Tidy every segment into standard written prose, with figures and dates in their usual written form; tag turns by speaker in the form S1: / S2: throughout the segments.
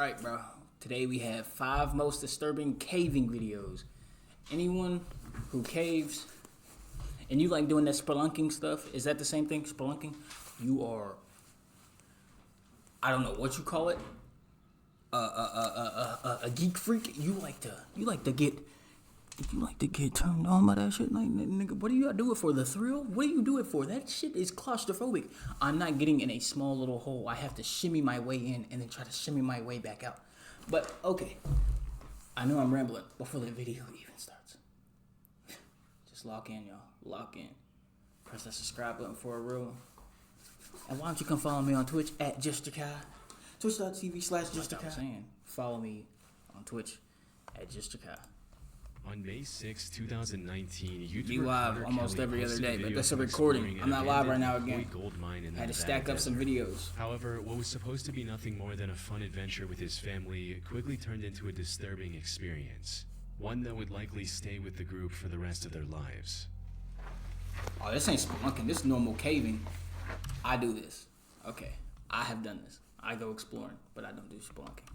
S1: Alright, bro. Today we have 5 most disturbing caving videos. Anyone who caves and you like doing that spelunking stuff, is that the same thing, spelunking? You are, I don't know what you call it, a geek freak. You like to get turned on by that shit. Like, nigga, what do you do it for? The thrill? What do you do it for? That shit is claustrophobic. I'm not getting in a small little hole. I have to shimmy my way in and then try to shimmy my way back out. But okay, I know I'm rambling before the video even starts. Just lock in, y'all. Lock in. Press that subscribe button for a real one. And why don't you come follow me on Twitch at JustAkai. Twitch.tv/JustAkai. Follow me on Twitch at JustAkai.
S2: On May 6, 2019,
S1: be live almost every other day, but that's a recording. I'm not live right now again. I had to stack up some videos.
S2: However, what was supposed to be nothing more than a fun adventure with his family quickly turned into a disturbing experience. One that would likely stay with the group for the rest of their lives.
S1: Oh, this ain't spelunking. This is normal caving. I do this. Okay, I have done this. I go exploring, but I don't do spelunking.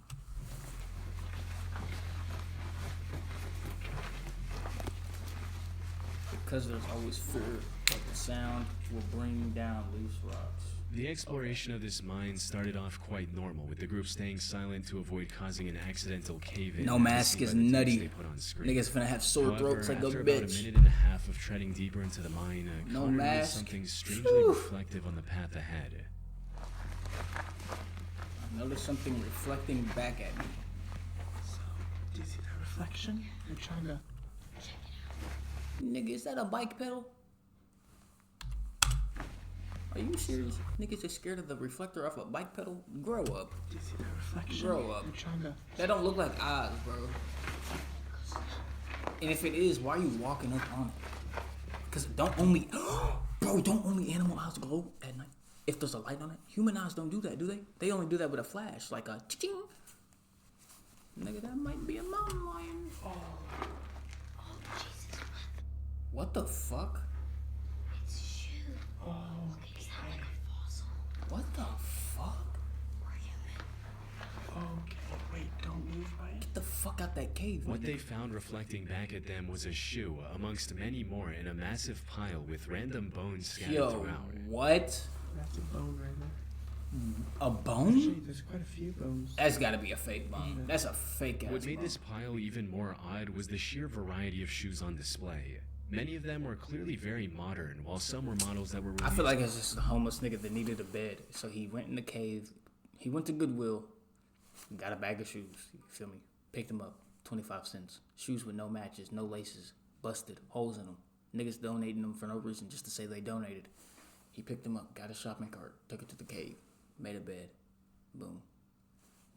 S1: Because there's always fear that the sound will bring down loose rocks.
S2: The exploration of this mine started off quite normal, with the group staying silent to avoid causing an accidental cave-in.
S1: No mask is nutty. Niggas finna have sore throats like a bitch.
S2: After about a minute and a half of treading deeper into the mine,
S1: no
S2: Connor
S1: mask.
S2: Something strangely reflective on the path ahead.
S1: I noticed something reflecting back at me.
S3: So, do you see that reflection? I'm trying to...
S1: Nigga, is that a bike pedal? Are you serious? Niggas are scared of the reflector off a bike pedal? Grow up.
S3: Do you see that reflection?
S1: Grow up.
S3: I'm trying to...
S1: That don't look like eyes, bro. And if it is, why are you walking up on it? Because don't only... Bro, don't only animal eyes glow at night? If there's a light on it? Human eyes don't do that, do they? They only do that with a flash, like a ching. Nigga, that might be a mountain lion.
S3: Oh,
S4: Jesus.
S1: What the fuck?
S4: It's a shoe.
S3: oh,
S4: Is that like a fossil?
S1: What the fuck?
S4: Or human?
S3: okay. Wait, don't move, right?
S1: Get the fuck out that cave.
S2: What
S1: nigga.
S2: they found reflecting back at them was a shoe, amongst many more in a massive pile with random bones scattered throughout.
S1: What?
S3: That's a bone right there.
S1: A bone?
S3: Actually, there's quite a few bones.
S1: That's gotta be a fake bone. That's a fake ass
S2: What made
S1: bone.
S2: this pile even more odd was the sheer variety of shoes on display. Many of them were clearly very modern, while some were models that were
S1: I feel like it's just a homeless nigga that needed a bed. So he went in the cave. He went to Goodwill. Got a bag of shoes. You feel me? Picked them up. 25 cents. Shoes with no matches, no laces. Busted. Holes in them. Niggas donating them for no reason, just to say they donated. He picked them up. Got a shopping cart. Took it to the cave. Made a bed. Boom.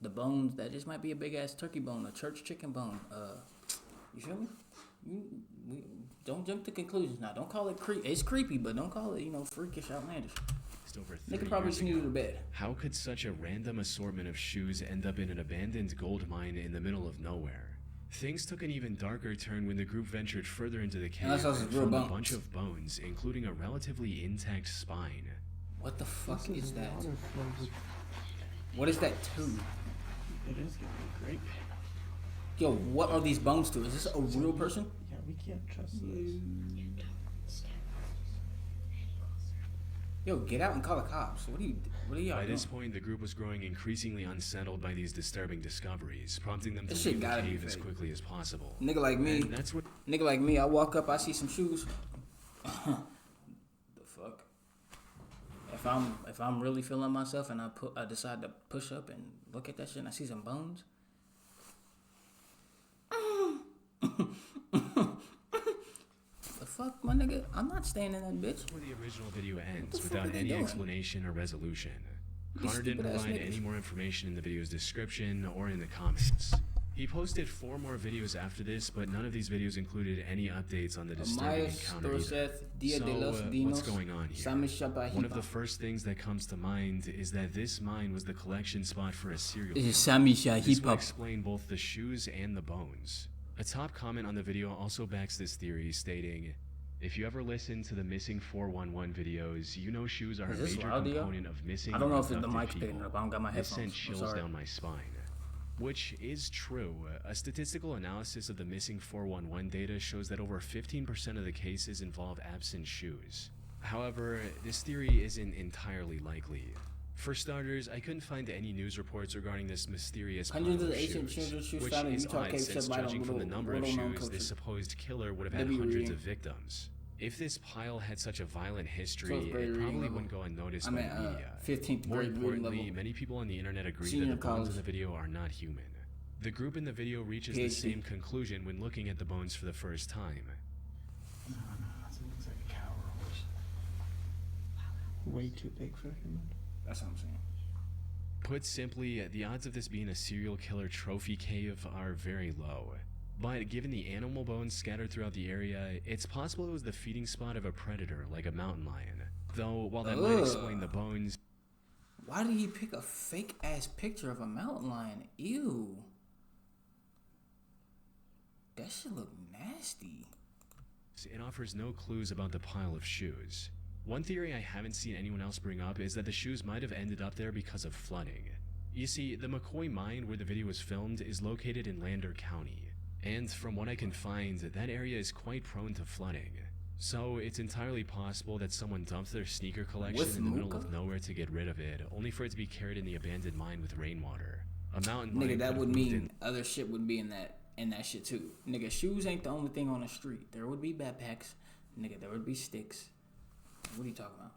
S1: The bones, that just might be a big ass turkey bone, a church chicken bone. You feel me? We don't jump to conclusions now. Don't call it creepy. It's creepy, but don't call it, freakish, outlandish.
S2: over 30
S1: Nigga probably
S2: years
S1: just needed
S2: ago.
S1: a bed.
S2: How could such a random assortment of shoes end up in an abandoned gold mine in the middle of nowhere? Things took an even darker turn when the group ventured further into the cave
S1: Unless those
S2: and
S1: is real
S2: found a
S1: bones.
S2: bunch of bones, including a relatively intact spine.
S1: What the fuck is that?
S3: Water flows.
S1: What is that tube?
S3: It is gonna be great.
S1: Yo, what are these bones to? Is this a real person?
S3: Yeah, we can't trust this.
S1: Yo, get out and call the cops. What are y'all
S2: By
S1: doing?
S2: this point, the group was growing increasingly unsettled by these disturbing discoveries, prompting them to
S1: This shit
S2: leave the
S1: gotta be
S2: cave as
S1: fake.
S2: quickly as possible.
S1: Nigga like me.
S2: And that's what
S1: Nigga like me, I walk up, I see some shoes. The fuck? If I'm really feeling myself and I decide to push up and look at that shit and I see some bones. The fuck, my nigga? I'm not staying in that bitch.
S2: where the original video ends,
S1: fuck
S2: without
S1: are they
S2: any
S1: doing?
S2: explanation or resolution.
S1: These
S2: Connor didn't
S1: stupid-ass
S2: provide
S1: niggas.
S2: any more information in the video's description or in the comments. He posted 4 more videos after this, but none of these videos included any updates on the disturbing encounter either. What's going on here? One of the first things that comes to mind is that this mine was the collection spot for a serial
S1: This
S2: killer.
S1: is Sami
S2: This would
S1: Shahipop.
S2: explain both the shoes and the bones. A top comment on the video also backs this theory, stating, "If you ever listen to the Missing 411 videos, you know shoes are a
S1: Is this
S2: major
S1: loud, yo?
S2: component of missing
S1: I don't know if the
S2: abducted
S1: mic's picking
S2: people.
S1: it up. I don't got my
S2: This
S1: headphones.
S2: sent
S1: I'm
S2: chills
S1: sorry.
S2: down my spine." Which is true. A statistical analysis of the missing 411 data shows that over 15% of the cases involve absent shoes. However, this theory isn't entirely likely. For starters, I couldn't find any news reports regarding this mysterious pile of shoes, which is odd since judging from the number of shoes, this supposed killer would have had hundreds of victims. If this pile had such a violent history, it probably wouldn't go unnoticed by the media.
S1: 15th
S2: More
S1: grade
S2: importantly, many people on the internet agree that the bones in the video are not human. The group in the video reaches the same conclusion when looking at the bones for the first time.
S3: No, it looks like a cow or a horse. Way too big for a human.
S1: That's what I'm saying.
S2: Put simply, the odds of this being a serial killer trophy cave are very low. But given the animal bones scattered throughout the area, it's possible it was the feeding spot of a predator like a mountain lion. Though, while that might explain the bones...
S1: Why did he pick a fake-ass picture of a mountain lion? Ew. That shit look nasty.
S2: It offers no clues about the pile of shoes. One theory I haven't seen anyone else bring up is that the shoes might have ended up there because of flooding. You see, the McCoy mine where the video was filmed is located in Lander County, and from what I can find, that area is quite prone to flooding. So it's entirely possible that someone dumped their sneaker collection in the middle of nowhere to get rid of it, only for it to be carried in the abandoned mine with rainwater. A mountain lion.
S1: Nigga, that would mean other shit would be in that shit too. Nigga, shoes ain't the only thing on the street. There would be backpacks. Nigga, there would be sticks. What are you talking about?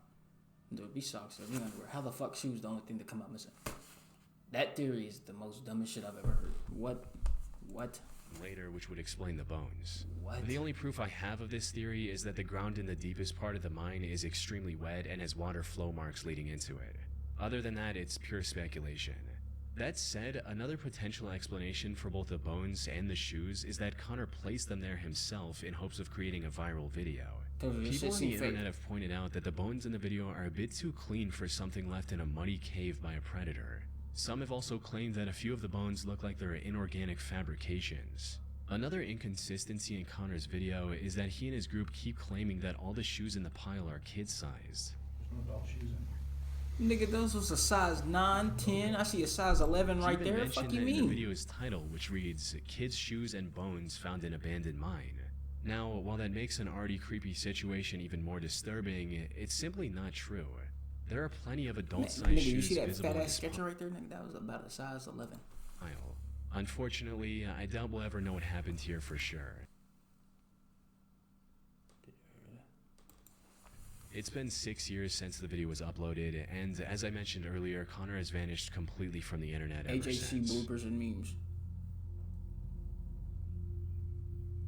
S1: There would be socks. There would be underwear. How the fuck shoes the only thing to come out missing? That theory is the most dumbest shit I've ever heard. What?
S2: Later, which would explain the bones.
S1: What?
S2: The only proof I have of this theory is that the ground in the deepest part of the mine is extremely wet and has water flow marks leading into it. Other than that, it's pure speculation. That said, another potential explanation for both the bones and the shoes is that Connor placed them there himself in hopes of creating a viral video. People on the internet have pointed out that the bones in the video are a bit too clean for something left in a muddy cave by a predator. Some have also claimed that a few of the bones look like they're inorganic fabrications. Another inconsistency in Connor's video is that he and his group keep claiming that all the shoes in the pile are kid-sized.
S3: There's no adult shoes in here.
S1: Nigga, those was a size 9, 10. I see a size 11 right there. What the fuck you mean?
S2: In the video's title, which reads, "Kids' Shoes and Bones Found in Abandoned Mine." Now, while that makes an already creepy situation even more disturbing, it's simply not true. There are plenty of adult-sized shoes
S1: you see that
S2: visible
S1: fat
S2: in
S1: ass
S2: this
S1: sketcher right there? Nigga, that was about a size 11.
S2: pile. Unfortunately, I doubt we'll ever know what happened here for sure. It's been 6 years since the video was uploaded, and as I mentioned earlier, Connor has vanished completely from the internet ever
S1: AJC
S2: since.
S1: bloopers and memes.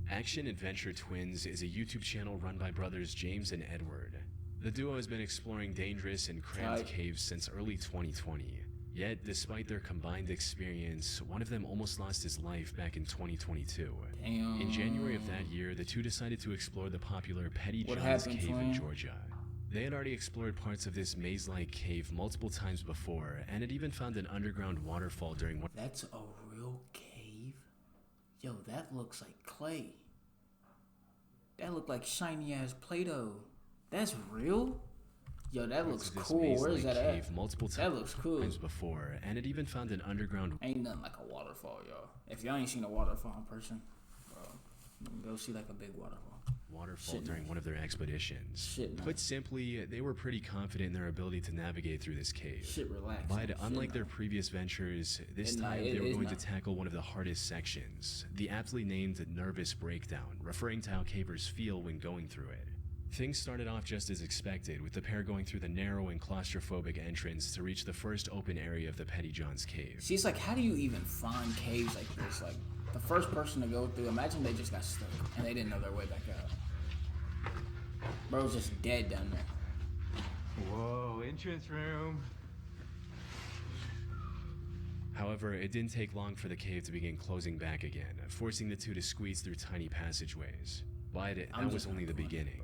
S2: Action Adventure Twins is a YouTube channel run by brothers James and Edward. The duo has been exploring dangerous and cramped caves since early 2020. Yet, despite their combined experience, one of them almost lost his life back in 2022.
S1: Damn.
S2: In January of that year, the two decided to explore the popular Pettyjohn's cave in Georgia. They had already explored parts of this maze-like cave multiple times before, and had even found an underground waterfall during one.
S1: That's a real cave? Yo, that looks like clay. That looked like shiny-ass Play-Doh. That's real? Yo, that looks cool. Where is that at? That looks cool.
S2: Times before, and it even found an underground.
S1: Ain't nothing like a waterfall, y'all. If y'all ain't seen a waterfall in person, bro, go see like a big waterfall.
S2: During one of their expeditions. Put simply, they were pretty confident in their ability to navigate through this cave. But unlike their previous ventures, this time they were going to tackle one of the hardest sections, the aptly named Nervous Breakdown, referring to how cavers feel when going through it. Things started off just as expected, with the pair going through the narrow and claustrophobic entrance to reach the first open area of the Pettyjohn's cave.
S1: See, it's like, how do you even find caves like this? Like, the first person to go through, imagine they just got stuck and they didn't know their way back out. Bro's just dead down there.
S5: Whoa, entrance room.
S2: However, it didn't take long for the cave to begin closing back again, forcing the two to squeeze through tiny passageways. But that was only the beginning.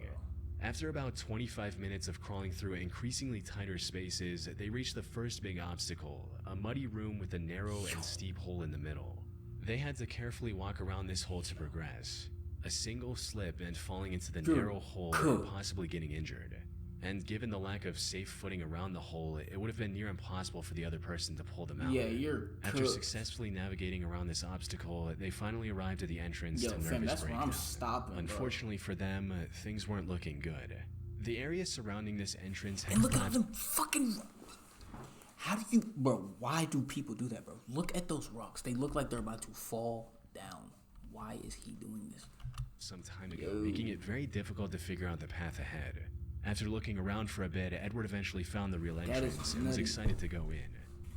S2: After about 25 minutes of crawling through increasingly tighter spaces, they reached the first big obstacle, a muddy room with a narrow and steep hole in the middle. They had to carefully walk around this hole to progress. A single slip and falling into the narrow hole or possibly getting injured. And given the lack of safe footing around the hole, it would have been near impossible for the other person to pull them out.
S1: Yeah, you're
S2: After successfully navigating around this obstacle, they finally arrived at the entrance to Nervous
S1: fam, that's
S2: Breakdown.
S1: where I'm stopping,
S2: Unfortunately for them, things weren't looking good. The area surrounding this entrance had...
S1: And look at them fucking... How do you... Bro, why do people do that, bro? Look at those rocks. They look like they're about to fall down. Why is he doing this?
S2: Some time ago, making it very difficult to figure out the path ahead. After looking around for a bit, Edward eventually found the real entrance and was excited to go in.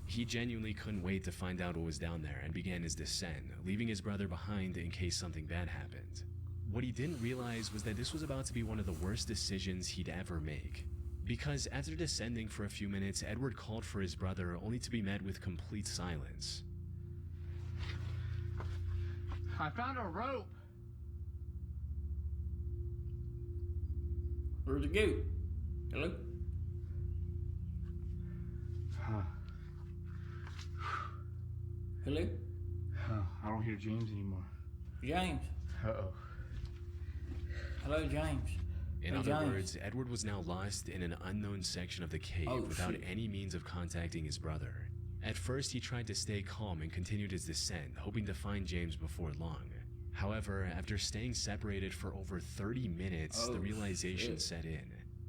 S2: He genuinely couldn't wait to find out what was down there and began his descent, leaving his brother behind in case something bad happened. What he didn't realize was that this was about to be one of the worst decisions he'd ever make. Because after descending for a few minutes, Edward called for his brother only to be met with complete silence.
S5: I found a rope.
S1: Where'd it go? Hello?
S3: Huh.
S1: Hello?
S3: Huh. I don't hear James anymore.
S1: James.
S3: Uh-oh.
S1: Hello, James.
S2: In other words, Edward was now lost in an unknown section of the cave without any means of contacting his brother. At first, he tried to stay calm and continued his descent, hoping to find James before long. However, after staying separated for over 30 minutes, the realization set in.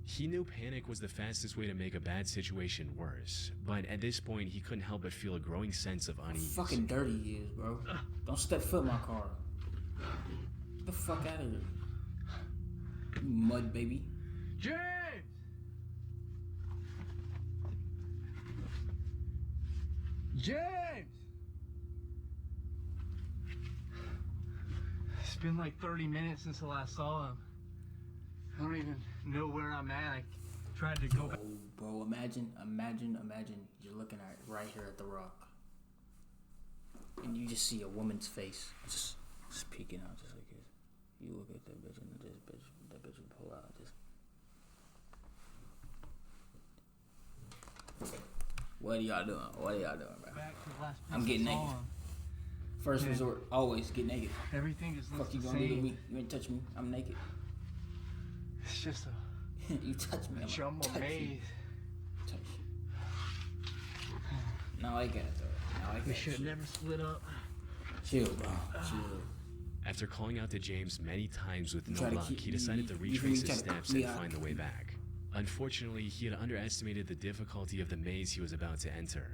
S2: He knew panic was the fastest way to make a bad situation worse, but at this point, he couldn't help but feel a growing sense of unease.
S1: How fucking dirty he is, bro. Don't step foot in my car. Get the fuck out of here. You mud baby.
S5: James! James! It's been like 30 minutes since I last saw him. I don't even know where I'm at. I tried to go back.
S1: Oh, bro, imagine you're looking at right here at the rock. And you just see a woman's face just peeking out just like this. You look at that bitch and that bitch will pull out just. What are y'all doing? What are y'all doing, bro?
S5: Back to the last
S1: I'm getting
S5: I saw
S1: naked.
S5: him.
S1: First resort, always get naked.
S5: Everything just looks
S1: Fuck you
S5: the
S1: gonna do to
S5: same.
S1: me? You ain't touch me. I'm naked.
S5: It's just a
S1: You touch me. I'm
S5: jumble
S1: touch
S5: maze.
S1: you. Touch you. No, I got it though. No, I got
S5: We
S1: it.
S5: should have never split up.
S1: Chill, bro. Chill.
S2: After calling out to James many times with no
S1: Try to
S2: luck,
S1: keep-
S2: he decided to
S1: you
S2: retrace
S1: try
S2: his
S1: to
S2: steps
S1: me
S2: and
S1: out.
S2: find the way back. Unfortunately, he had underestimated the difficulty of the maze he was about to enter.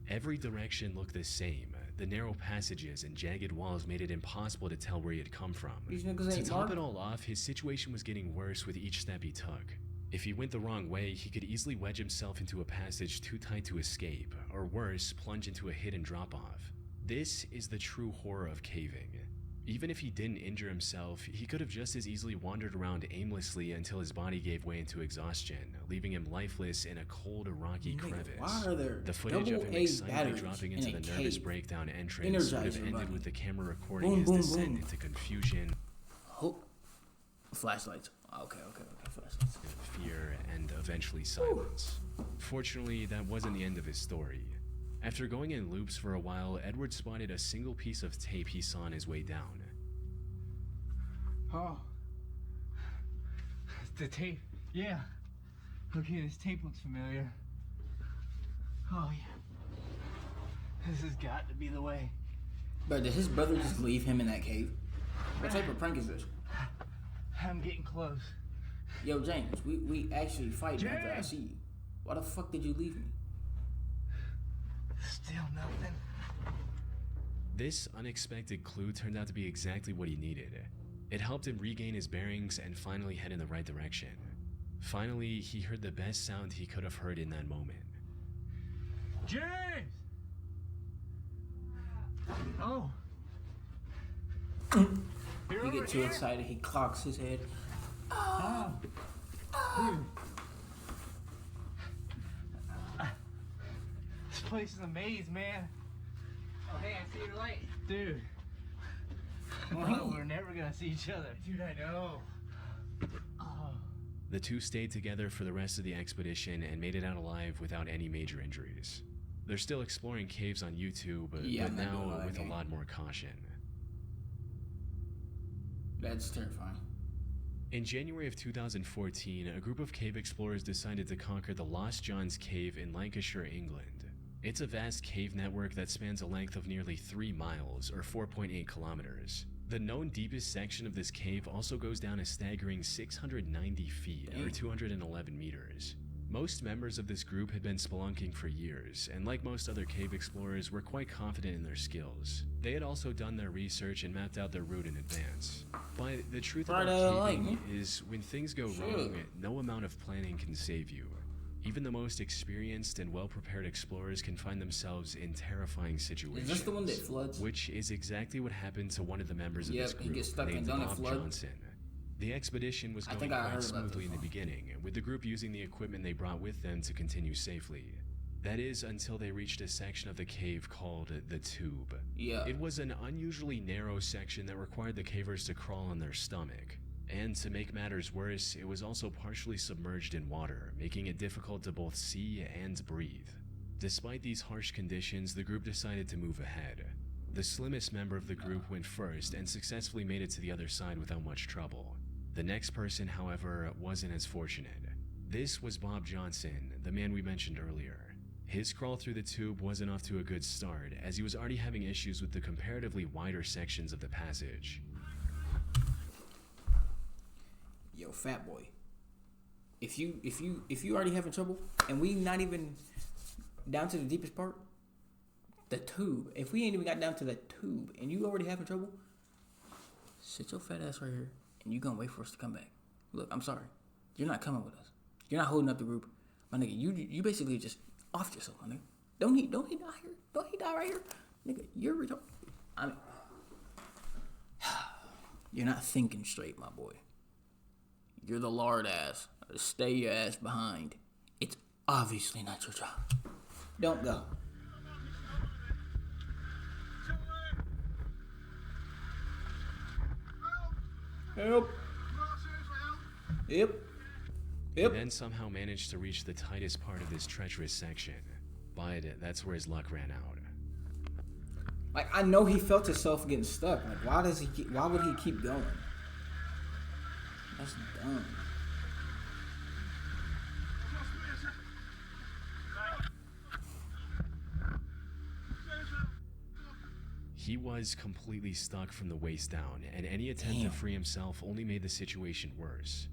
S2: Every direction looked the same. The narrow passages and jagged walls made it impossible to tell where he had come from.
S1: These niggas
S2: To
S1: ain't
S2: top
S1: Mark.
S2: it all off, his situation was getting worse with each step he took. If he went the wrong way, he could easily wedge himself into a passage too tight to escape, or worse, plunge into a hidden drop-off. This is the true horror of caving. Even if he didn't injure himself, he could have just as easily wandered around aimlessly until his body gave way into exhaustion, leaving him lifeless in a cold, rocky crevice.
S1: Why are there
S2: The footage of him
S1: AA
S2: excitedly
S1: batteries
S2: dropping
S1: in
S2: into
S1: a
S2: the Nervous
S1: cave?
S2: Breakdown entrance would have
S1: Energizer
S2: ended
S1: bunny.
S2: with the camera recording
S1: Boom,
S2: his
S1: boom,
S2: descent
S1: boom.
S2: into confusion,
S1: Hope. Flashlights. Okay. Flashlights.
S2: fear, and eventually silence. Fortunately, that wasn't the end of his story. After going in loops for a while, Edward spotted a single piece of tape he saw on his way down.
S5: Oh. The tape. Yeah. Okay, this tape looks familiar. Oh, yeah. This has got to be the way.
S1: But did his brother just leave him in that cave? What type of prank is this?
S5: I'm getting close.
S1: Yo, James, we actually fighting after I
S5: James!
S1: see you. Why the fuck did you leave me?
S5: Still nothing.
S2: This unexpected clue turned out to be exactly what he needed. It helped him regain his bearings and finally head in the right direction. Finally, he heard the best sound he could have heard in that moment.
S5: James! Oh.
S1: He get too excited, he clocks his head.
S5: Dude. This place is a maze, man.
S6: Oh, hey, I see your light.
S5: Dude. Oh, we're never gonna see each other.
S6: Dude, I know.
S5: Oh.
S2: The two stayed together for the rest of the expedition and made it out alive without any major injuries. They're still exploring caves on YouTube, but
S1: I'm not doing all
S2: now
S1: that
S2: with a
S1: game.
S2: lot more caution.
S1: That's terrifying.
S2: In January of 2014, a group of cave explorers decided to conquer the Lost John's Cave in Lancashire, England. It's a vast cave network that spans a length of nearly 3 miles, or 4.8 kilometers. The known deepest section of this cave also goes down a staggering 690 feet, or 211 meters. Most members of this group had been spelunking for years, and like most other cave explorers, were quite confident in their skills. They had also done their research and mapped out their route in advance. But the truth about caving is, when things go wrong, no amount of planning can save you. Even the most experienced and well-prepared explorers can find themselves in terrifying situations.
S1: Is this the one that floods?
S2: Which is exactly what happened to one of the members of this group,
S1: he gets stuck
S2: named
S1: in
S2: Bob Johnson. The expedition was going quite smoothly in the beginning, with the group using the equipment they brought with them to continue safely. That is, until they reached a section of the cave called the Tube. It was an unusually narrow section that required the cavers to crawl on their stomach. And to make matters worse, it was also partially submerged in water, making it difficult to both see and breathe. Despite these harsh conditions, the group decided to move ahead. The slimmest member of the group went first and successfully made it to the other side without much trouble. The next person, however, wasn't as fortunate. This was Bob Johnson, the man we mentioned earlier. His crawl through the tube wasn't off to a good start, as he was already having issues with the comparatively wider sections of the passage.
S1: Yo, fat boy. If you already having trouble, and we not even down to the deepest part, the tube. If we ain't even got down to the tube, and you already having trouble, sit your fat ass right here, and you gonna wait for us to come back. Look, I'm sorry, you're not coming with us. You're not holding up the group, my nigga. You basically just offed yourself, my nigga. Don't he die here? Don't he die right here, nigga? You're retarded. I mean, you're not thinking straight, my boy. You're the lard ass. Stay your ass behind. It's obviously not your job. Don't go. Help. Yep.
S2: He then somehow managed to reach the tightest part of this treacherous section. But that's where his luck ran out.
S1: Like, I know he felt himself getting stuck. Like, why would he keep going? That's dumb.
S2: He was completely stuck from the waist down, and any attempt to free himself only made the situation worse.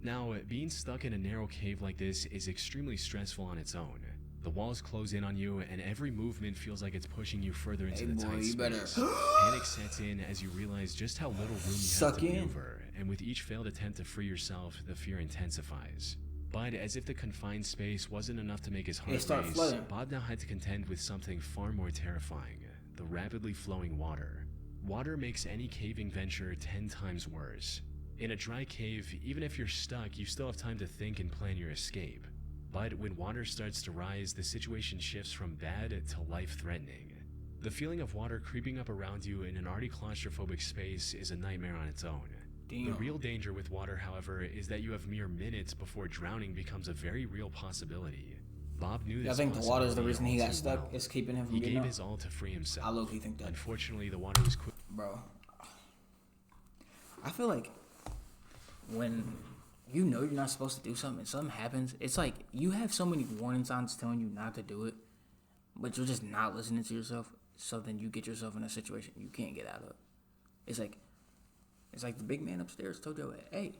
S2: Now, being stuck in a narrow cave like this is extremely stressful on its own. The walls close in on you, and every movement feels like it's pushing you further into the tight space. Panic sets in as you realize just how little room you have to maneuver, and with each failed attempt to free yourself, the fear intensifies. But as if the confined space wasn't enough to make his heart race, Bob now had to contend with something far more terrifying: the rapidly flowing water. Water makes any caving venture 10 times worse. In a dry cave, even if you're stuck, you still have time to think and plan your escape. But when water starts to rise, the situation shifts from bad to life-threatening. The feeling of water creeping up around you in an already claustrophobic space is a nightmare on its own. The real danger with water, however, is that you have mere minutes before drowning becomes a very real possibility. Bob knew this.
S1: I think the water is the reason he got stuck. It's keeping him from getting
S2: He
S1: out.
S2: gave his all to free himself.
S1: I low-key think that.
S2: Unfortunately, the water was quick.
S1: Bro, I feel like when you know you're not supposed to do something and something happens, it's like you have so many warning signs telling you not to do it, but you're just not listening to yourself, so then you get yourself in a situation you can't get out of. It's like the big man upstairs told you, hey,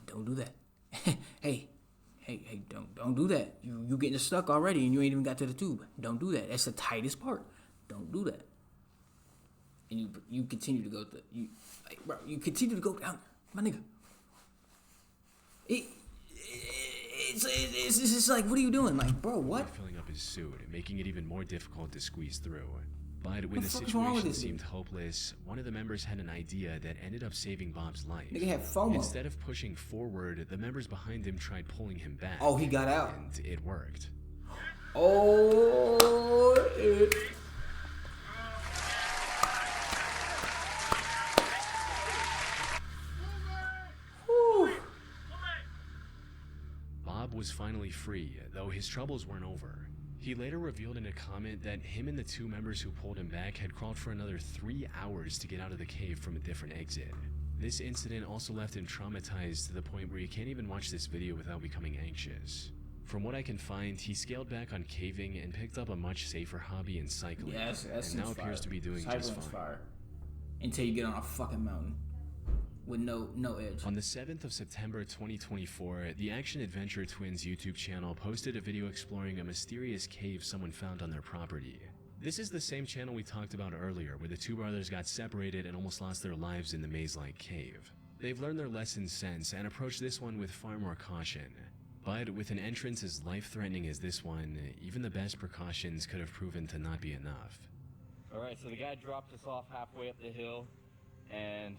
S1: don't do that. hey, don't do that. You getting stuck already and you ain't even got to the tube. Don't do that. That's the tightest part. Don't do that. And you continue to go you continue to go down there, my nigga. It's just like, what are you doing? Like, bro, what?
S2: Filling up his suit and making it even more difficult to squeeze through. But when the situation seemed hopeless, one of the members had an idea that ended up saving Bob's life.
S1: Nigga had FOMO.
S2: Instead of pushing forward, the members behind him tried pulling him back.
S1: Oh, he got out.
S2: And it worked.
S1: Oh,
S2: Bob was finally free, though his troubles weren't over. He later revealed in a comment that him and the 2 members who pulled him back had crawled for another 3 hours to get out of the cave from a different exit. This incident also left him traumatized to the point where you can't even watch this video without becoming anxious. From what I can find, he scaled back on caving and picked up a much safer hobby in cycling, and now appears to be doing just fine.
S1: Fire. Until you get on a fucking mountain with no edge.
S2: On the 7th of September 2024, the Action Adventure Twins YouTube channel posted a video exploring a mysterious cave someone found on their property. This is the same channel we talked about earlier, where the 2 brothers got separated and almost lost their lives in the maze-like cave. They've learned their lessons since and approached this one with far more caution. But with an entrance as life-threatening as this one, even the best precautions could have proven to not be enough.
S7: Alright, so the guy dropped us off halfway up the hill, and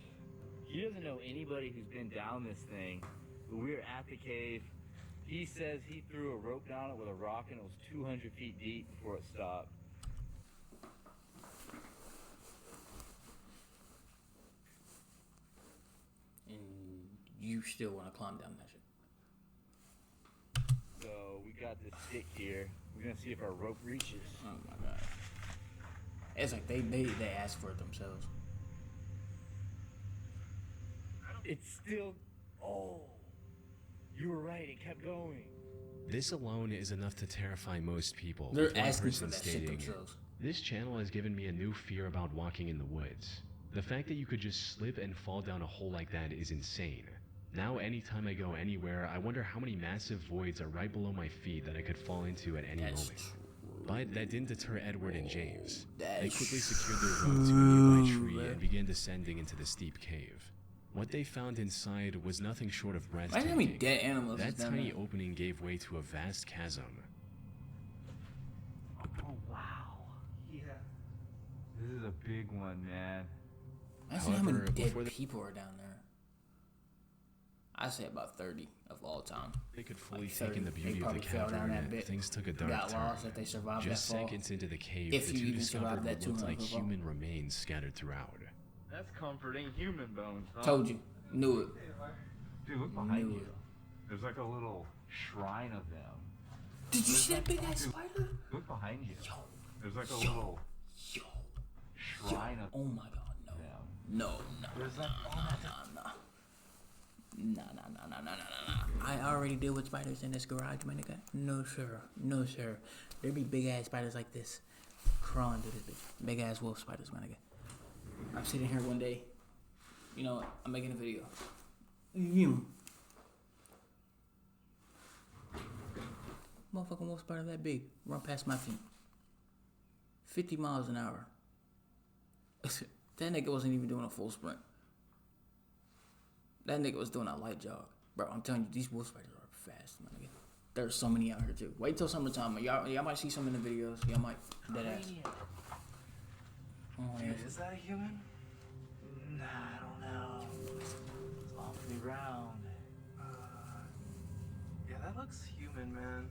S7: he doesn't know anybody who's been down this thing, but we were at the cave. He says he threw a rope down it with a rock and it was 200 feet deep before it stopped.
S1: And you still want to climb down that shit?
S7: So we got this stick here. We're gonna see if our rope reaches.
S1: Oh my god. It's like they asked for it themselves.
S7: It's still... Oh, you were right, it kept going.
S2: This alone is enough to terrify most people.
S1: They're asking for that shit themselves.
S2: This channel has given me a new fear about walking in the woods. The fact that you could just slip and fall down a hole like that is insane. Now anytime I go anywhere, I wonder how many massive voids are right below my feet that I could fall into at any moment. But that didn't deter Edward and James. They quickly secured their rope to a nearby tree and began descending into the steep cave. What they found inside was nothing short of breathtaking.
S1: Dead animals.
S2: That tiny opening gave way to a vast chasm.
S7: Oh, wow. Yeah. This is a big one, man.
S1: I see how many dead people are down there. I say about 30 of all time.
S2: They could fully take in the beauty of the cavern. Things took a dark turn.
S1: Lost if they survived
S2: Just
S1: that fall.
S2: seconds into the cave,
S1: If
S2: the
S1: you
S2: two
S1: even
S2: discovered
S1: survived that
S2: what looked like
S1: 200 fall.
S2: human remains scattered throughout.
S7: That's comforting. Human bones, huh?
S1: Told you. Knew it.
S7: Dude, look behind
S1: Knew
S7: you.
S1: it.
S7: There's like a little shrine of them.
S1: Did you see that big ass spider?
S7: Look behind you.
S1: Yo.
S7: There's like a little
S1: Yo.
S7: shrine of
S1: Oh my god, no.
S7: them.
S1: No, no.
S7: There's like,
S1: Nah. I already deal with spiders in this garage, my nigga. No, sir. No, sir. There be big ass spiders like this crawling through this bitch. Big ass wolf spiders, my nigga. I'm sitting here one day. You know, I'm making a video. Motherfucking wolf spider that big. Run past my feet. 50 miles an hour. That nigga wasn't even doing a full sprint. That nigga was doing a light jog. Bro, I'm telling you, these wolf spiders are fast, my nigga. There's so many out here too. Wait till summertime. Y'all might see some in the videos. Y'all might dead ass. Oh,
S7: dude, is that a human? Nah, I don't know. It's awfully round.
S3: Yeah, that looks human, man.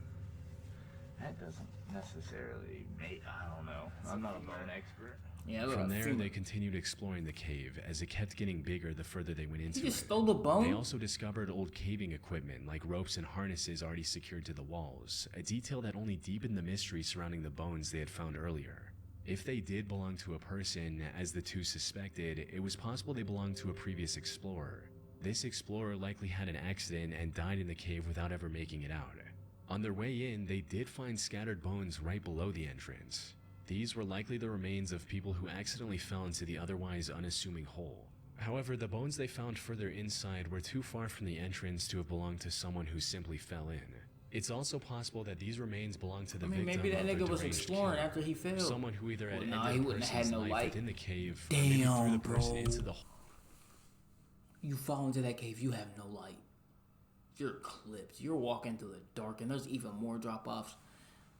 S7: That doesn't necessarily make... I don't know. I'm not a bone expert.
S1: Yeah,
S2: From there, they continued exploring the cave as it kept getting bigger the further they went into
S1: he just
S2: it.
S1: stole the bone?
S2: They also discovered old caving equipment like ropes and harnesses already secured to the walls, a detail that only deepened the mystery surrounding the bones they had found earlier. If they did belong to a person, as the two suspected, it was possible they belonged to a previous explorer. This explorer likely had an accident and died in the cave without ever making it out. On their way in, they did find scattered bones right below the entrance. These were likely the remains of people who accidentally fell into the otherwise unassuming hole. However, the bones they found further inside were too far from the entrance to have belonged to someone who simply fell in. It's also possible that these remains belonged to the victim
S1: maybe that
S2: of a
S1: nigga was
S2: deranged
S1: exploring
S2: killer.
S1: after he fell.
S2: Someone who either had
S1: Well, nah,
S2: ended
S1: he
S2: the
S1: wouldn't have had
S2: person's
S1: no
S2: life
S1: light.
S2: within the cave, or maybe threw the person into the hole.
S1: You fall into that cave, you have no light. You're clipped. You're walking through the dark, and there's even more drop-offs.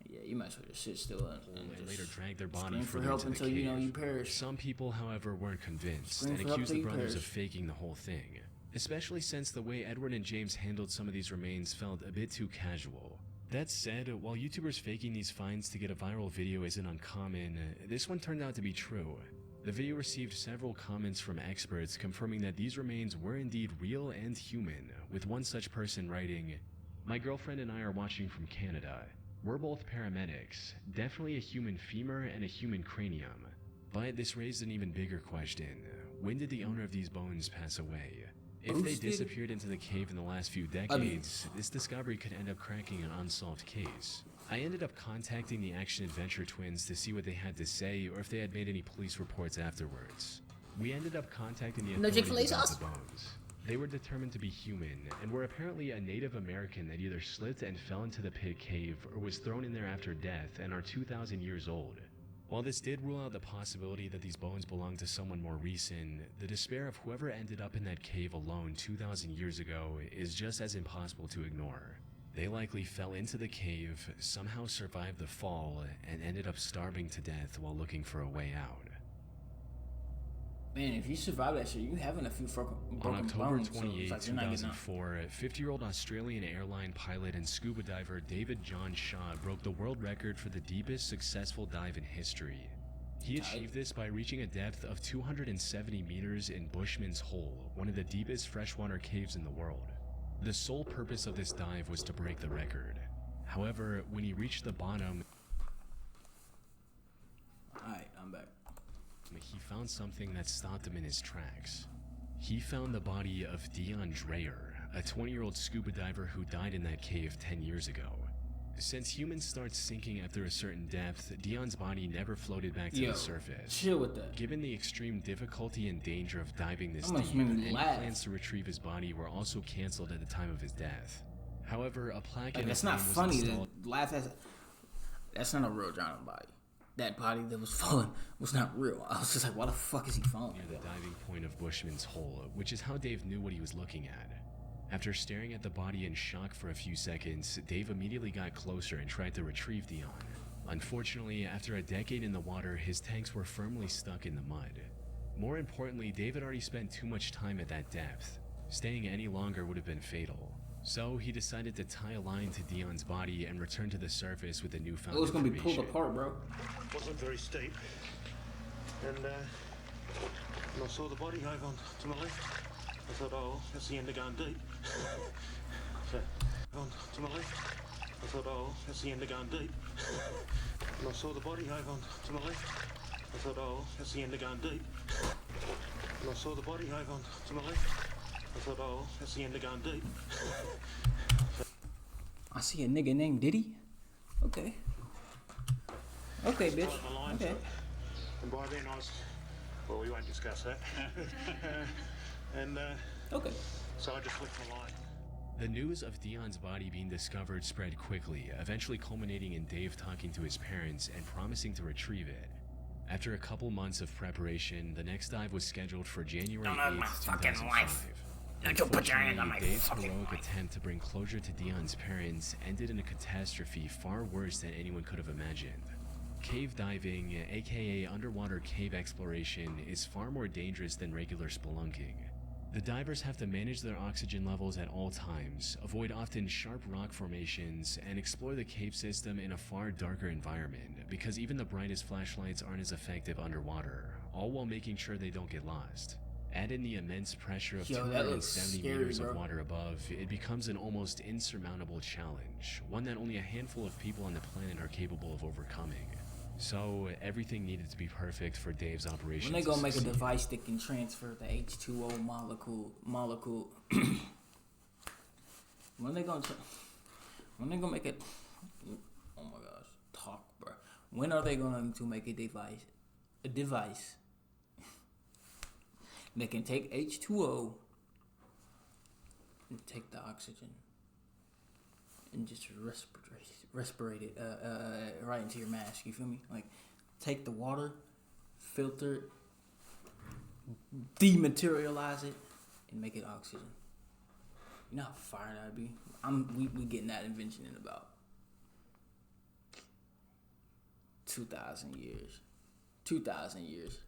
S1: Yeah, you might as well just sit still and
S2: Later dragged their body
S1: scream for
S2: further
S1: help
S2: into the
S1: until
S2: cave.
S1: you know you perish.
S2: Some people, however, weren't convinced
S1: Scream
S2: and
S1: for help
S2: accused
S1: till
S2: the
S1: you
S2: brothers of
S1: perish.
S2: faking the whole thing, especially since the way Edward and James handled some of these remains felt a bit too casual. That said, while YouTubers faking these finds to get a viral video isn't uncommon, this one turned out to be true. The video received several comments from experts confirming that these remains were indeed real and human, with one such person writing, "My girlfriend and I are watching from Canada. We're both paramedics, definitely a human femur and a human cranium. But this raised an even bigger question. When did the owner of these bones pass away? If they disappeared into the cave in the last few decades, this discovery could end up cracking an unsolved case. I ended up contacting the action-adventure twins to see what they had to say or if they had made any police reports afterwards. We ended up contacting the authorities about the bones. They were determined to be human and were apparently a Native American that either slipped and fell into the pit cave or was thrown in there after death and are 2,000 years old. While this did rule out the possibility that these bones belonged to someone more recent, the despair of whoever ended up in that cave alone 2,000 years ago is just as impossible to ignore. They likely fell into the cave, somehow survived the fall, and ended up starving to death while looking for a way out.
S1: Man, if you survive that shit, you having a few broken
S2: On October
S1: bones,
S2: 28,
S1: so it's like
S2: 2004, 50-year-old Australian airline pilot and scuba diver Pettyjohn broke the world record for the deepest successful dive in history. He achieved this by reaching a depth of 270 meters in Bushman's Hole, one of the deepest freshwater caves in the world. The sole purpose of this dive was to break the record. However, when he reached the bottom,
S1: Alright, I'm back.
S2: he found something that stopped him in his tracks. He found the body of Dion Dreyer, a 20-year-old scuba diver who died in that cave 10 years ago. Since humans start sinking after a certain depth, Dion's body never floated back to the surface.
S1: Chill with that.
S2: Given the extreme difficulty and danger of diving this deep, any plans to retrieve his body were also canceled at the time of his death. However, a plaque in his name was installed. That's not funny
S1: to laugh at. That's not a real drowning body. That body that was falling was not real. I was just like, why the fuck is he falling?
S2: Near the diving point of Bushman's Hole, which is how Dave knew what he was looking at. After staring at the body in shock for a few seconds, Dave immediately got closer and tried to retrieve Dion. Unfortunately, after a decade in the water, his tanks were firmly stuck in the mud. More importantly, Dave had already spent too much time at that depth. Staying any longer would have been fatal. So he decided to tie a line to Dion's body and return to the surface with a newfound information.
S1: It was gonna be pulled apart, bro.
S3: It wasn't very steep. And when I saw the body over on to my left, I thought, oh, that's the end of going deep. So, on to my left, I thought, oh, that's the end of going deep. When I saw the body over on to my left, I thought, oh, that's the end of going deep. When I saw the body over on to my left, I thought, oh, that's the end of going deep.
S1: I see a nigga named Diddy. Okay. Okay, bitch. Okay.
S3: And by then I was, well, we won't discuss that. And
S1: okay.
S3: So I just left my line.
S2: The news of Dion's body being discovered spread quickly, eventually culminating in Dave talking to his parents and promising to retrieve it. After a couple months of preparation, the next dive was scheduled for January 8th, 2005. Unfortunately, Dave's heroic attempt to bring closure to Dion's parents ended in a catastrophe far worse than anyone could have imagined. Cave diving, aka underwater cave exploration, is far more dangerous than regular spelunking. The divers have to manage their oxygen levels at all times, avoid often sharp rock formations, and explore the cave system in a far darker environment, because even the brightest flashlights aren't as effective underwater, all while making sure they don't get lost. Add in the immense pressure of 270 meters of water above, it becomes an almost insurmountable challenge, one that only a handful of people on the planet are capable of overcoming. So, everything needed to be perfect for Dave's operation.
S1: When they gonna make a device that can transfer the H2O molecule? When they gonna make it? Oh my gosh, talk, bro. When are they going to make a device that can take H2O and take the oxygen and just respirate it right into your mask? You feel me? Like, take the water, filter it, dematerialize it, and make it oxygen. You know how fire that'd be? We getting that invention in about 2,000 years. 2,000 years.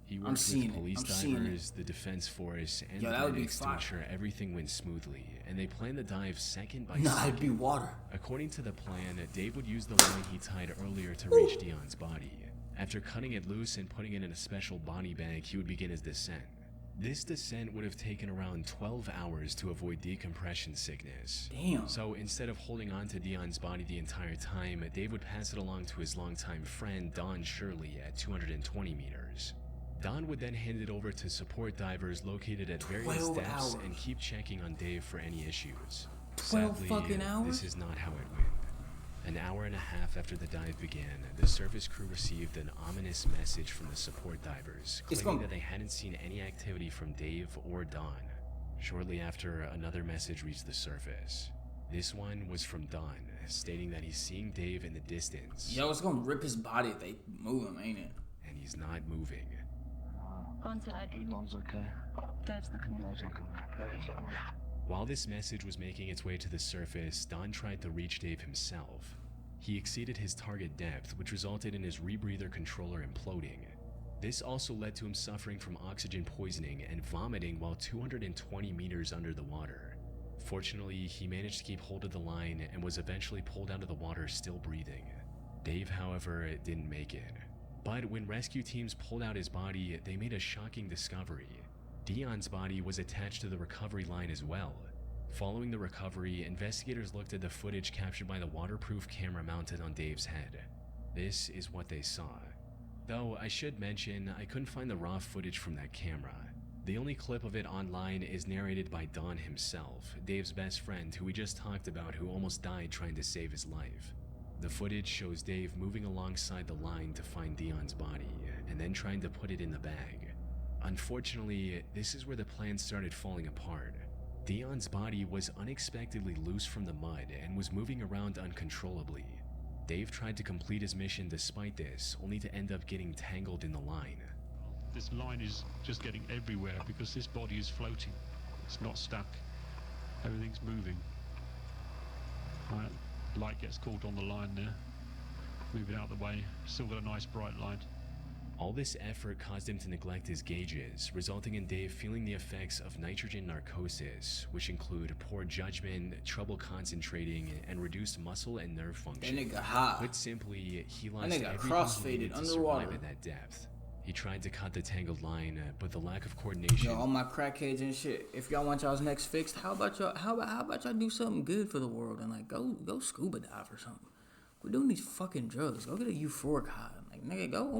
S2: He worked with police divers, the defense force, and the medics to ensure everything went smoothly, and they planned the dive second by second.
S1: It'd be water.
S2: According to the plan, Dave would use the line he tied earlier to reach Dion's body. After cutting it loose and putting it in a special body bag, he would begin his descent. This descent would have taken around 12 hours to avoid decompression sickness.
S1: Damn.
S2: So instead of holding on to Dion's body the entire time, Dave would pass it along to his longtime friend Don Shirley at 220 meters. Don would then hand it over to support divers located at various depths and keep checking on Dave for any issues.
S1: 12 fucking hours?
S2: This is not how it went. An hour and a half after the dive began, the service crew received an ominous message from the support divers, claiming that they hadn't seen any activity from Dave or Don. Shortly after, another message reached the surface. This one was from Don, stating that he's seeing Dave in the distance.
S1: Yo, it's gonna rip his body if they move him, ain't it?
S2: And he's not moving.
S3: Elon's okay.
S4: Dad's not coming over.
S2: While this message was making its way to the surface, Don tried to reach Dave himself. He exceeded his target depth, which resulted in his rebreather controller imploding. This also led to him suffering from oxygen poisoning and vomiting while 220 meters under the water. Fortunately, he managed to keep hold of the line and was eventually pulled out of the water still breathing. Dave, however, didn't make it. But when rescue teams pulled out his body, they made a shocking discovery. Dion's body was attached to the recovery line as well. Following the recovery, investigators looked at the footage captured by the waterproof camera mounted on Dave's head. This is what they saw. Though I should mention, I couldn't find the raw footage from that camera. The only clip of it online is narrated by Don himself, Dave's best friend who we just talked about, who almost died trying to save his life. The footage shows Dave moving alongside the line to find Dion's body, and then trying to put it in the bag. Unfortunately, this is where the plan started falling apart. Dion's body was unexpectedly loose from the mud and was moving around uncontrollably. Dave tried to complete his mission despite this, only to end up getting tangled in the line.
S3: This line is just getting everywhere because this body is floating. It's not stuck. Everything's moving. Right. Light gets caught on the line there. Move it out of the way. Still got a nice bright light.
S2: All this effort caused him to neglect his gauges, resulting in Dave feeling the effects of nitrogen narcosis, which include poor judgment, trouble concentrating, and reduced muscle and nerve function.
S1: That nigga high.
S2: Put simply, he lost
S1: that nigga
S2: everything
S1: crossfaded
S2: he needed to
S1: underwater.
S2: survive at that depth. He tried to cut the tangled line, but the lack of coordination.
S1: Yo, all my crackheads and shit. If y'all want y'all's next fixed, how about y'all do something good for the world and like go scuba dive or something? We're doing these fucking drugs. Go get a euphoric high. Like nigga, go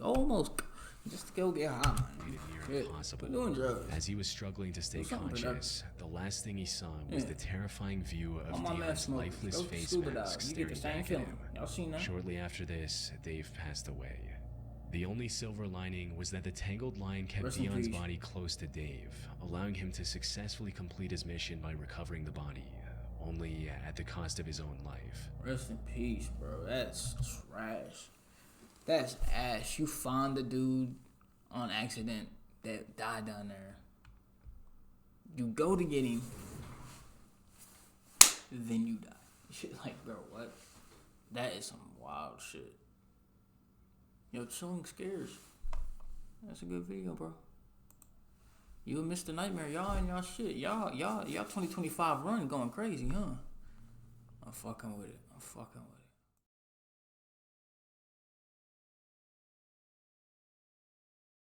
S1: almost just go get high, man.
S2: Near impossible.
S1: We're doing drugs.
S2: As he was struggling to stay conscious, the last thing he saw was the terrifying view of Dion's lifeless face mask staring back at him.
S1: Y'all seen that?
S2: Shortly after this, Dave passed away. The only silver lining was that the tangled line kept Dion's body close to Dave, allowing him to successfully complete his mission by recovering the body, only at the cost of his own life.
S1: Rest in peace, bro. That's trash. That's ash. You find the dude on accident that died down there. You go to get him, then you die. Shit, like, bro, what? That is some wild shit. Yo, Chilling Scares. That's a good video, bro. You and Mr. Nightmare, y'all and y'all shit. Y'all 2025 run going crazy, huh? I'm fucking with it.